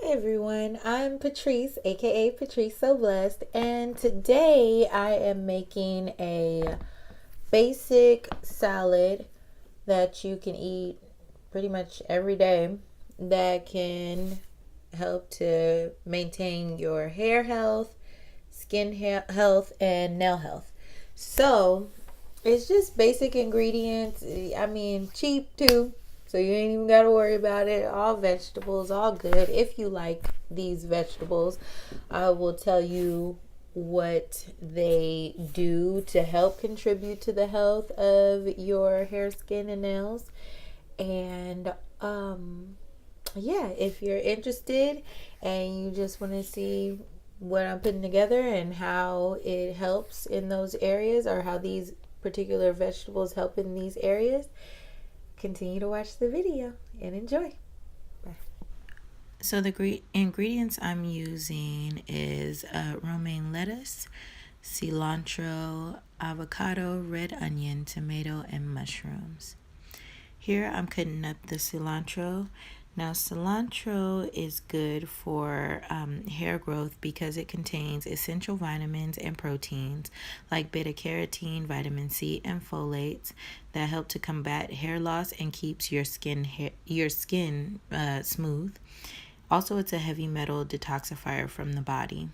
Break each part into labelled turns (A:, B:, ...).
A: everyone, I'm Patrice, aka Patrice So Blessed, and today I am making a basic salad that you can eat pretty much every day that can help to maintain your hair health, skin health, and nail health. So, it's just basic ingredients. I mean, cheap too. So you ain't even got to worry about it. All vegetables, all good. If you like these vegetables, I will tell you what they do to help contribute to the health of your hair, skin, and nails. And yeah, if you're interested and you just want to see what I'm putting together and how it helps in those areas, or how these particular vegetables help in these areas, continue to watch the video and enjoy. Bye.
B: So the ingredients I'm using is romaine lettuce, cilantro, avocado, red onion, tomato, and mushrooms. Here I'm cutting up the cilantro. Now cilantro is good for hair growth because it contains essential vitamins and proteins like beta carotene, vitamin C, and folates that help to combat hair loss and keeps your skin smooth. Also, it's a heavy metal detoxifier from the body.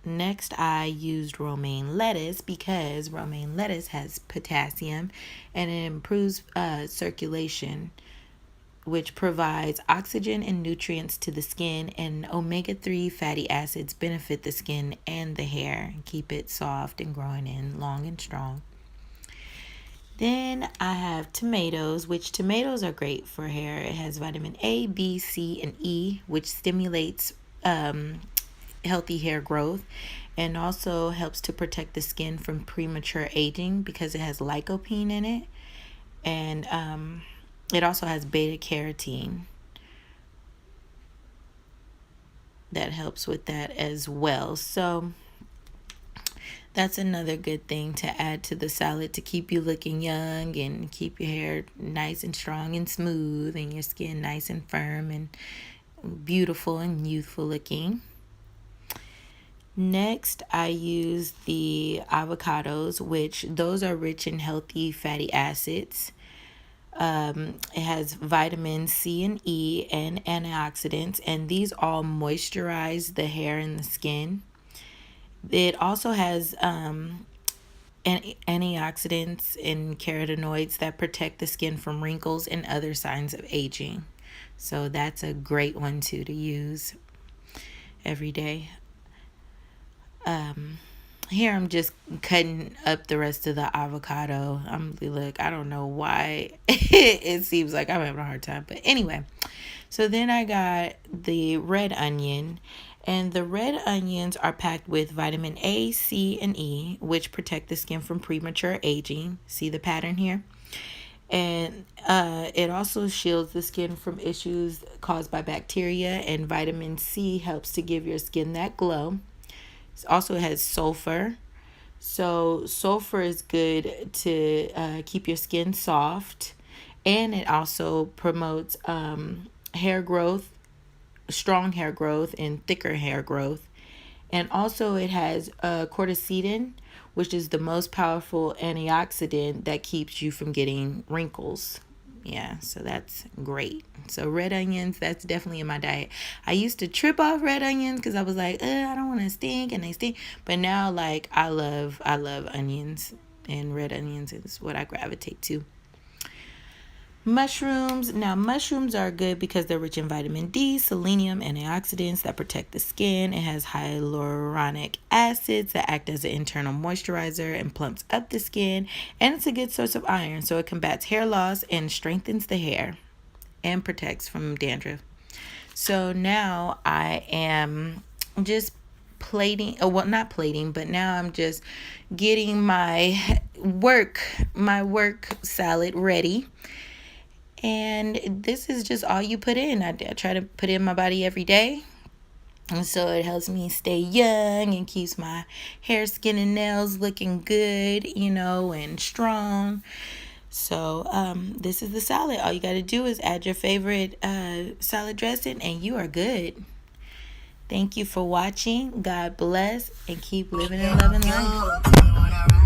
B: Next, I used romaine lettuce because romaine lettuce has potassium and it improves circulation, which provides oxygen and nutrients to the skin, and omega-3 fatty acids benefit the skin and the hair and keep it soft and growing in long and strong. Then I have tomatoes, which tomatoes are great for hair. It has vitamin A, B, C, and E, which stimulates healthy hair growth and also helps to protect the skin from premature aging because it has lycopene in it, and it also has beta carotene that helps with that as well. So that's another good thing to add to the salad to keep you looking young and keep your hair nice and strong and smooth and your skin nice and firm and beautiful and youthful looking. Next, I use the avocados, which those are rich in healthy fatty acids. It has vitamin C and E and antioxidants, and these all moisturize the hair and the skin. It also has antioxidants and carotenoids that protect the skin from wrinkles and other signs of aging. So that's a great one too to use every day. Here I'm just cutting up the rest of the avocado. I don't know why it seems like I'm having a hard time, but anyway. So then I got the red onion, and the red onions are packed with vitamin A, C, and E, which protect the skin from premature aging. See the pattern here? And it also shields the skin from issues caused by bacteria, and vitamin C helps to give your skin that glow. Also, it has sulfur. So sulfur is good to keep your skin soft, and it also promotes hair growth, strong hair growth, and thicker hair growth. And also it has corticetin, which is the most powerful antioxidant that keeps you from getting wrinkles. Yeah, so that's great. So red onions, that's definitely in my diet. I used to trip off red onions because I was like, I don't want to stink, and they stink. But now, like, I love onions, and red onions is what I gravitate to. Mushrooms. Now, mushrooms are good because they're rich in vitamin D, selenium, and antioxidants that protect the skin. It has hyaluronic acids that act as an internal moisturizer and plumps up the skin. And it's a good source of iron, so it combats hair loss and strengthens the hair and protects from dandruff. So now I am just not plating, but now I'm just getting my work salad ready. And this is just all you put in. I try to put in my body every day. And so it helps me stay young and keeps my hair, skin, and nails looking good, and strong. So this is the salad. All you got to do is add your favorite salad dressing and you are good. Thank you for watching. God bless and keep living and loving life.